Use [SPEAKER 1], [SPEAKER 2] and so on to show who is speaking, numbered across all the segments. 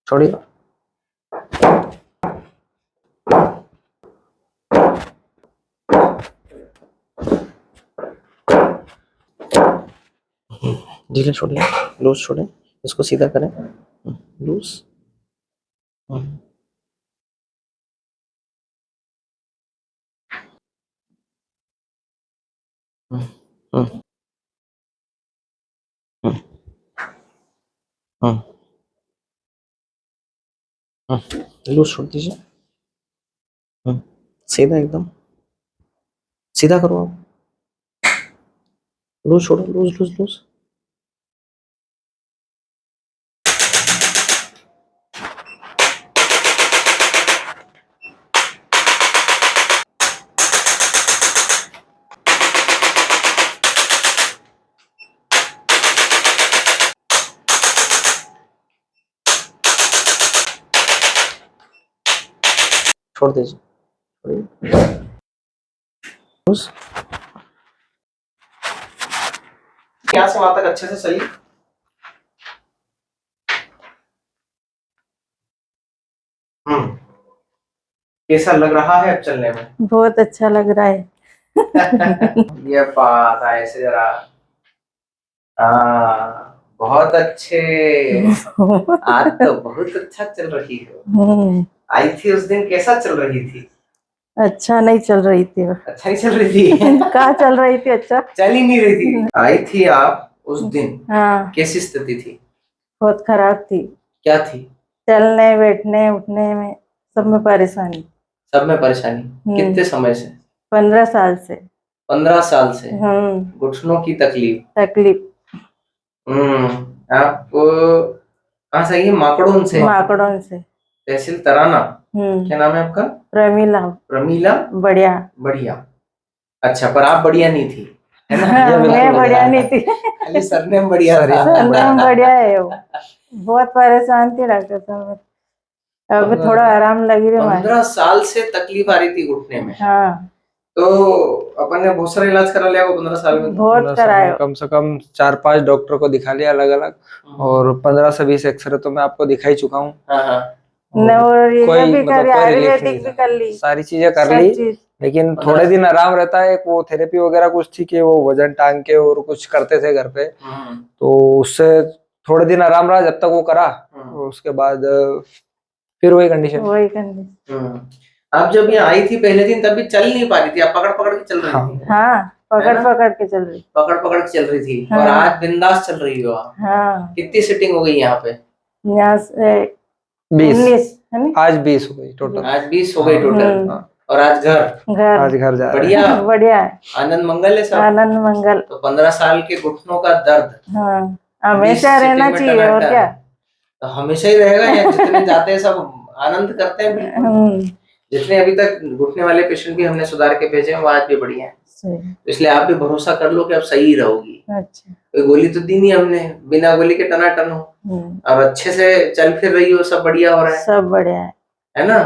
[SPEAKER 1] छोड़िए। ढीले छोड़िए, लूज छोड़े, इसको सीधा करें, लूज। लूज छोड़ दीजिए, सीधा एकदम सीधा करो आप, लूज छोड़ो, लूज लूज लूज। छोड़ दीजिए, यहाँ से वहां तक अच्छे से चलिए। कैसा लग रहा है अब चलने में?
[SPEAKER 2] बहुत अच्छा लग रहा है।
[SPEAKER 1] ये बात है, ऐसे जरा। बहुत अच्छे। आज तो बहुत अच्छा चल रही हो। आई थी उस दिन, कैसा चल रही थी?
[SPEAKER 2] अच्छा नहीं चल रही थी।
[SPEAKER 1] अच्छा नहीं चल रही थी?
[SPEAKER 2] कहाँ चल रही थी? अच्छा
[SPEAKER 1] चल ही नहीं रही थी। आई थी आप उस दिन,
[SPEAKER 2] हाँ
[SPEAKER 1] कैसी स्थिति थी?
[SPEAKER 2] बहुत खराब थी।
[SPEAKER 1] क्या थी?
[SPEAKER 2] चलने बैठने उठने में सब में परेशानी।
[SPEAKER 1] सब में परेशानी। कितने समय से?
[SPEAKER 2] 15 साल से।
[SPEAKER 1] 15 साल से घुटनों की तकलीफ। आप कहाँ से आई है? माकड़ोन से।
[SPEAKER 2] माकड़ोन से।
[SPEAKER 1] तहसील तराना। क्या नाम है आपका?
[SPEAKER 2] प्रमीला।
[SPEAKER 1] प्रमीला
[SPEAKER 2] बढ़िया।
[SPEAKER 1] बढ़िया। अच्छा, पर आप बढ़िया नहीं थी, है ना?
[SPEAKER 2] मैं बढ़िया नहीं थी।
[SPEAKER 1] खाली सरनेम बढ़िया था।
[SPEAKER 2] सरनेम बढ़िया है वो। बहुत परेशान थी डॉक्टर साहब। अभी थोड़ा आराम लगी रही।
[SPEAKER 1] 15 साल से तकलीफ आ रही थी घुटने में।
[SPEAKER 2] हाँ
[SPEAKER 1] तो अपन ने बहुत सारा इलाज करा लिया वो 15 साल में।
[SPEAKER 2] बहुत कराया।
[SPEAKER 3] कम से कम 4-5 डॉक्टर को दिखा लिया अलग अलग, और 15 से 20 एक्सरे तो मैं आपको दिखा ही चुका हूँ।
[SPEAKER 2] कोई भी कर, आयुर्वेदिक भी कर ली,
[SPEAKER 3] सारी चीजें कर ली, लेकिन थोड़े दिन आराम रहता है। वो थेरेपी वगैरह कुछ थी कि वो वजन टांग के और कुछ करते थे घर पे, तो उससे थोड़े दिन आराम रहा जब तक वो करा। और उसके बाद फिर वही कंडीशन।
[SPEAKER 1] आप जब यहाँ आई थी पहले दिन, तब भी चल नहीं पा रही थी, आप पकड़ पकड़ के चल रही थी।
[SPEAKER 2] हाँ पकड़ पकड़ के चल रही।
[SPEAKER 1] पकड़ पकड़ के चल रही थी। और आज बिंदास चल रही हो आप। कितनी सीटिंग हो गई यहाँ पे?
[SPEAKER 2] यहाँ से
[SPEAKER 3] 20। आज 20 हो गई टोटल।
[SPEAKER 1] आज 20 हो गई टोटल। और आज
[SPEAKER 3] आज घर जा रहे हैं।
[SPEAKER 1] बढ़िया
[SPEAKER 2] बढ़िया है।
[SPEAKER 1] आनंद मंगल है सब।
[SPEAKER 2] आनंद मंगल।
[SPEAKER 1] तो 15 साल के घुटनों का दर्द
[SPEAKER 2] हमेशा रहना चाहिए, और क्या।
[SPEAKER 1] तो हमेशा ही रहेगा। या जितने जाते हैं सब आनंद करते हैं बिल्कुल। जितने अभी तक घुटने वाले पेशेंट भी हमने सुधार के भेजे हैं वो आज भी बढ़िया है। तो इसलिए आप भी भरोसा कर लो कि आप सही रहोगी। अच्छा। कोई गोली तो दी नहीं हमने, बिना गोली के टनाटन हो, और अच्छे से चल फिर रही हो, सब बढ़िया हो रहा है।
[SPEAKER 2] सब बढ़िया
[SPEAKER 1] है ना?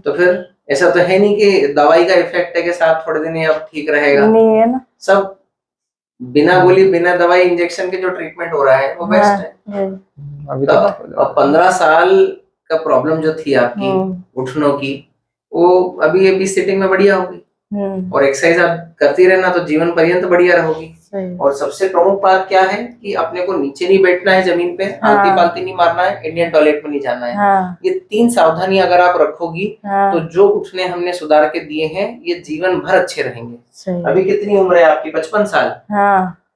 [SPEAKER 1] तो फिर ऐसा तो है नहीं कि दवाई का इफेक्ट है कि साथ थोड़े दिन अब ठीक रहेगा, नहीं है ना। सब बिना गोली बिना दवाई इंजेक्शन के जो ट्रीटमेंट हो रहा है वो बेस्ट है।
[SPEAKER 3] अभी
[SPEAKER 1] तो 15 साल का प्रॉब्लम जो थी आपकी घुटनों की, वो अभी ये 20 सीटिंग में बढ़िया होगी। और एक्सरसाइज आप करती रहना तो जीवन पर्यंत बढ़िया रहोगी। और सबसे प्रमुख बात क्या है कि अपने को नीचे नहीं बैठना है जमीन पे, आलती पालती नहीं मारना है, इंडियन टॉयलेट में नहीं जाना है। ये 3 सावधानी अगर आप रखोगी तो जो घुटने हमने सुधार के दिए हैं ये जीवन भर अच्छे रहेंगे। अभी कितनी उम्र है आपकी? 55 साल।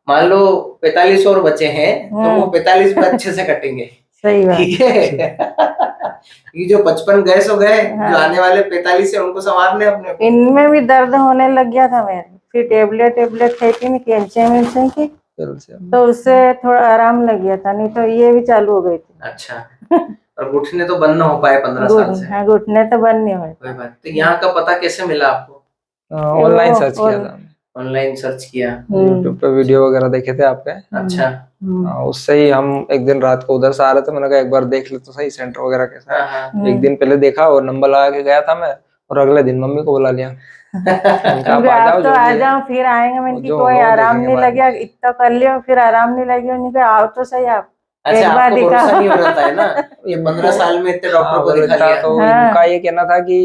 [SPEAKER 1] मान लो 45 और बचे हैं तो वो 45 में अच्छे से कटेंगे। सही बात। ठीक है। ये जो 55 गए सो गए, जो आने वाले 45 है उनको संवारने अपने। इनमें भी दर्द होने लग गया था मेरे, फिर टेबलेट खाई थी कैल्शियम की, तो उससे थोड़ा आराम लग गया था, नहीं तो ये भी चालू हो गई थी। अच्छा। और घुटने तो बंद ना हो पाए 15 साल से। हाँ घुटने तो बंद नहीं हुए। कोई बात। तो यहाँ का पता कैसे मिला आपको?
[SPEAKER 3] ऑनलाइन सर्च किया था।
[SPEAKER 1] ऑनलाइन सर्च किया,
[SPEAKER 3] यूट्यूब पे वीडियो वगैरह देखे थे आपके।
[SPEAKER 1] अच्छा।
[SPEAKER 3] उससे ही हम एक दिन रात को उधर से आ रहे थे, मैंने कहा एक बार देख ले तो सही सेंटर वगैरह कैसा है। एक दिन पहले देखा और नंबर लगा के गया था मैं, और अगले दिन मम्मी को बुला लिया।
[SPEAKER 2] आप तो आ जाओ फिर आएंगे। मैंने कोई आराम नहीं लगे, इतना कर लिया फिर आराम नहीं लगे, उन्होंने कहा आओ तो सही आप।
[SPEAKER 1] अच्छा,
[SPEAKER 2] एक बार
[SPEAKER 1] आपको
[SPEAKER 2] दिखा
[SPEAKER 1] भरोसा नहीं हो रहा था है ना, ये 15 साल में इतने डॉक्टर को दिखा लिया।
[SPEAKER 3] तो
[SPEAKER 2] हाँ।
[SPEAKER 3] इनका ये कहना था कि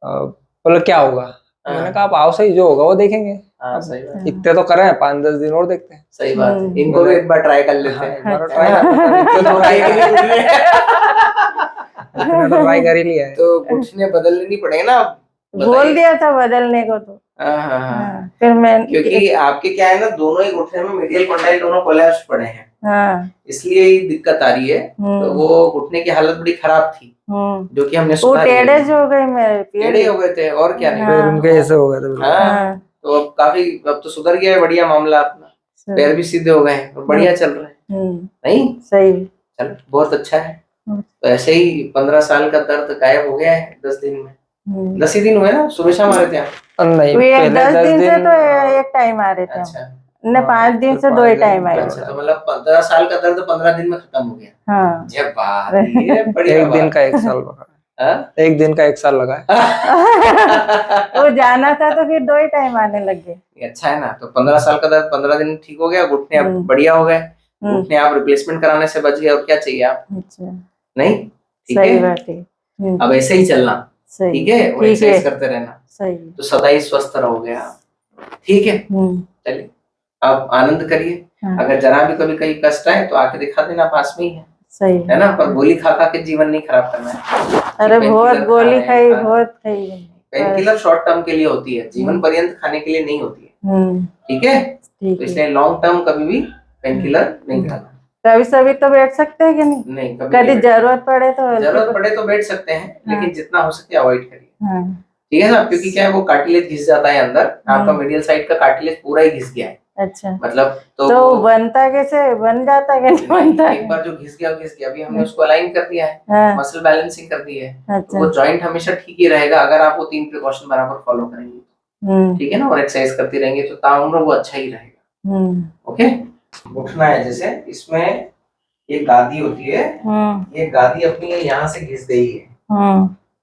[SPEAKER 3] बोले क्या होगा,
[SPEAKER 1] हाँ।
[SPEAKER 3] मैंने कहा आप आओ सही, जो होगा वो देखेंगे।
[SPEAKER 1] हाँ, सही बात,
[SPEAKER 3] इतने तो करें, 5-10 दिन और देखते हैं।
[SPEAKER 1] सही बात है, इनको भी एक बार ट्राई कर लेते
[SPEAKER 3] हाँ,
[SPEAKER 1] हैं।
[SPEAKER 3] एक बार
[SPEAKER 1] है
[SPEAKER 3] ट्राई
[SPEAKER 1] ना?
[SPEAKER 3] कर
[SPEAKER 1] तो
[SPEAKER 3] ट्राई
[SPEAKER 1] घुटने नहीं टूट रहे।
[SPEAKER 3] इतने तो ट्राई कर ही लिया है।
[SPEAKER 1] तो घुटने बदलने नहीं पड़ेंगे ना अब,
[SPEAKER 2] बोल
[SPEAKER 1] बताइए।
[SPEAKER 2] दिया था बदलने को तो।
[SPEAKER 1] हाँ, हाँ, हाँ।
[SPEAKER 2] हाँ, फिर मैं
[SPEAKER 1] क्योंकि आपके क्या है ना, दोनों ही घुटने में मीडियल कंडाइल दोनों कोलैप्स पड़े हैं,
[SPEAKER 2] हाँ,
[SPEAKER 1] इसलिए ही दिक्कत आ रही है। तो वो घुटने की हालत बड़ी खराब थी, जो कि हमने
[SPEAKER 2] वो
[SPEAKER 1] सुधारी है।
[SPEAKER 2] टेढ़े जो हो गए मेरे
[SPEAKER 1] टेढ़े हो गए थे और क्या नहीं।
[SPEAKER 3] फिर उनके ऐसे हो गए थे बिल्कुल।
[SPEAKER 1] हाँ, तो अब काफी, अब तो सुधर गया है, बढ़िया मामला अपना, पैर भी सीधे हो गए हैं और बढ़िया चल रहे हैं। नहीं
[SPEAKER 2] सही,
[SPEAKER 1] चल, बहुत अच्छा है। तो ऐसे ही 15 साल का दर्द गायब हो गया है 10 दिन में। 10 ही दिन हुए ना, सुबह शाम आ रहे थे आप?
[SPEAKER 3] नहीं,
[SPEAKER 2] ये
[SPEAKER 3] पहले
[SPEAKER 2] 10 दिन से तो
[SPEAKER 3] दिन
[SPEAKER 2] एक टाइम आ रहे थे हम।
[SPEAKER 1] अच्छा,
[SPEAKER 2] ने 5 दिन से 2 ही टाइम आए।
[SPEAKER 1] अच्छा, तो मतलब 15 साल का दर्द 15 दिन में खत्म हो गया।
[SPEAKER 2] हाँ।
[SPEAKER 1] जय बात, ये बढ़िया
[SPEAKER 3] एक दिन
[SPEAKER 1] बात।
[SPEAKER 3] का 1 साल लगा,
[SPEAKER 1] हाँ?
[SPEAKER 3] 1 दिन का 1 साल लगा है।
[SPEAKER 2] वो जाना था तो फिर 2 ही टाइम आने लग गए।
[SPEAKER 1] ये अच्छा है ना, तो 15 साल का दर्द 15 दिन ठीक हो गया, घुटने अब बढ़िया हो गए, घुटने आप रिप्लेसमेंट कराने से बच गए, और क्या चाहिए आप?
[SPEAKER 2] अच्छा,
[SPEAKER 1] नहीं, ठीक
[SPEAKER 2] सही
[SPEAKER 1] है,
[SPEAKER 2] बात है।
[SPEAKER 1] अब ऐसे ही चलना,
[SPEAKER 2] सही,
[SPEAKER 1] ठीक है, वो एक्सरसाइज करते रहना,
[SPEAKER 2] सही,
[SPEAKER 1] तो सदा ही स्वस्थ रहोगे आप, ठीक है। चलिए, आप आनंद करिए, अगर जरा भी कभी कहीं कष्ट आए तो आके दिखा देना, पास में ही है,
[SPEAKER 2] सही
[SPEAKER 1] है ना, पर गोली खा खा के जीवन नहीं खराब करना है।
[SPEAKER 2] अरे
[SPEAKER 1] पेन
[SPEAKER 2] बहुत
[SPEAKER 1] किलर खा
[SPEAKER 2] गोली
[SPEAKER 1] रहे हैं,
[SPEAKER 2] खाई,
[SPEAKER 1] हाँ।
[SPEAKER 2] बहुत खाई।
[SPEAKER 1] पेन किलर शॉर्ट टर्म के लिए होती है, जीवन पर्यंत खाने के लिए नहीं होती है, ठीक है। तो इसलिए लॉन्ग टर्म कभी भी पेन किलर नहीं खाना।
[SPEAKER 2] कभी सभी तो बैठ सकते हैं कि नहीं?
[SPEAKER 1] नहीं, कभी
[SPEAKER 2] कभी
[SPEAKER 1] नहीं बैठ
[SPEAKER 2] जरूरत पड़े तो
[SPEAKER 1] जरूरत पड़े तो बैठ सकते हैं, लेकिन जितना हो सके अवॉइड करिए,
[SPEAKER 2] हाँ,
[SPEAKER 1] ठीक है ना, क्योंकि क्या है, वो कार्टिलेज घिस जाता है अंदर, आपका मीडियल साइड का कार्टिलेज पूरा ही घिस गया है।
[SPEAKER 2] अच्छा,
[SPEAKER 1] मतलब
[SPEAKER 2] तो बनता कैसे, बन जाता है कि नहीं बनता?
[SPEAKER 1] एक बार जो घिस गया घिस गया, अभी हमने उसको अलाइन कर दिया है,
[SPEAKER 2] हाँ,
[SPEAKER 1] मसल बैलेंसिंग कर दी है, तो
[SPEAKER 2] अच्छा,
[SPEAKER 1] वो जॉइंट हमेशा ठीक ही रहेगा अगर आप वो 3 प्रिकॉशन बराबर फॉलो करेंगे, ठीक है ना, और एक्सरसाइज करती रहेंगे तो ताउम्र वो अच्छा ही रहेगा। ओके, उठना है, जैसे इसमें ये गादी होती है, ये गादी अपनी यहाँ से घिस गई है,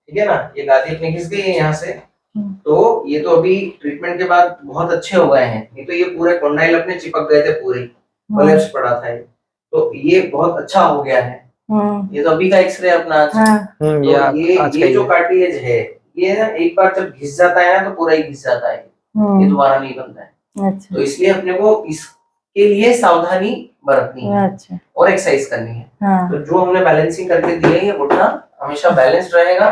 [SPEAKER 1] ठीक है ना, ये गादी अपनी घिस गई है यहाँ से, तो ये तो अभी ट्रीटमेंट के बाद बहुत अच्छे हो गए हैं, नहीं तो ये पूरे कंडाइल अपने चिपक गए थे, पूरे कोलैप्स पड़ा था ये, तो ये बहुत अच्छा हो गया है। ये तो अभी का एक्सरे अपना आज। तो ये जो कार्टिलेज है, ये ना एक बार जब घिस जाता है ना तो पूरा ही घिस जाता है, ये दोबारा नहीं बनता है।
[SPEAKER 2] अच्छा,
[SPEAKER 1] तो इसलिए अपने को इसके लिए सावधानी बरतनी है,
[SPEAKER 2] अच्छा,
[SPEAKER 1] और एक्सरसाइज करनी है।
[SPEAKER 2] हाँ,
[SPEAKER 1] तो जो हमने बैलेंसिंग करके दी है, ये घुटना हमेशा बैलेंस्ड रहेगा,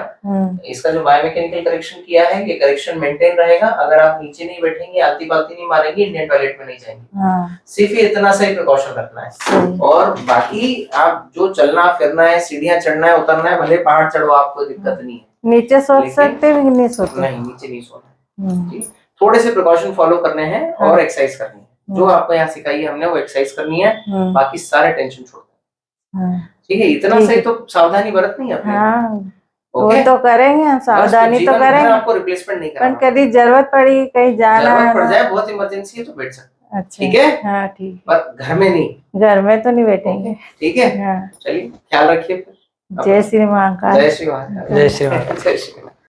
[SPEAKER 1] इसका जो बायोमैकेनिकल करेक्शन किया है, ये करेक्शन मेंटेन रहेगा। अगर आप नीचे नहीं बैठेंगे, आलती पालती नहीं मारेंगे, इंडियन टॉयलेट में नहीं जाएंगे, सिर्फ ये इतना सा ही प्रिकॉशन रखना है, और बाकी आप जो चलना फिरना है, सीढ़ियां चढ़ना है उतरना है, भले पहाड़ चढ़ो, आपको दिक्कत नहीं है।
[SPEAKER 2] नीचे सोच सकते हैं, नहीं सोते?
[SPEAKER 1] नहीं, नीचे नहीं सोना है, थोड़े से प्रिकॉशन फॉलो करने हैं, और एक्सरसाइज करनी है, जो आपको यहाँ सिखाई है हमने वो एक्सरसाइज करनी है, बाकी सारे टेंशन छोड़ दें, ठीक है, इतना सही तो सावधानी बरतनी है अपने।
[SPEAKER 2] वो तो करेंगे, सावधानी तो करेंगे,
[SPEAKER 1] आपको रिप्लेसमेंट नहीं करना,
[SPEAKER 2] पर कभी जरूरत पड़ी, कहीं जाना है,
[SPEAKER 1] जरूरत पड़ जाए, बहुत इमरजेंसी है तो बैठ सकते,
[SPEAKER 2] अच्छा,
[SPEAKER 1] ठीक है,
[SPEAKER 2] हाँ, ठीक,
[SPEAKER 1] पर घर में नहीं,
[SPEAKER 2] घर में तो नहीं बैठेंगे,
[SPEAKER 1] ठीक है।
[SPEAKER 2] हाँ,
[SPEAKER 1] चलिए, ख्याल रखिए,
[SPEAKER 2] जय श्री महाकाल,
[SPEAKER 1] जय श्री महाकाल,
[SPEAKER 3] जय श्री महाकाल।
[SPEAKER 1] जय श्री महाकाल।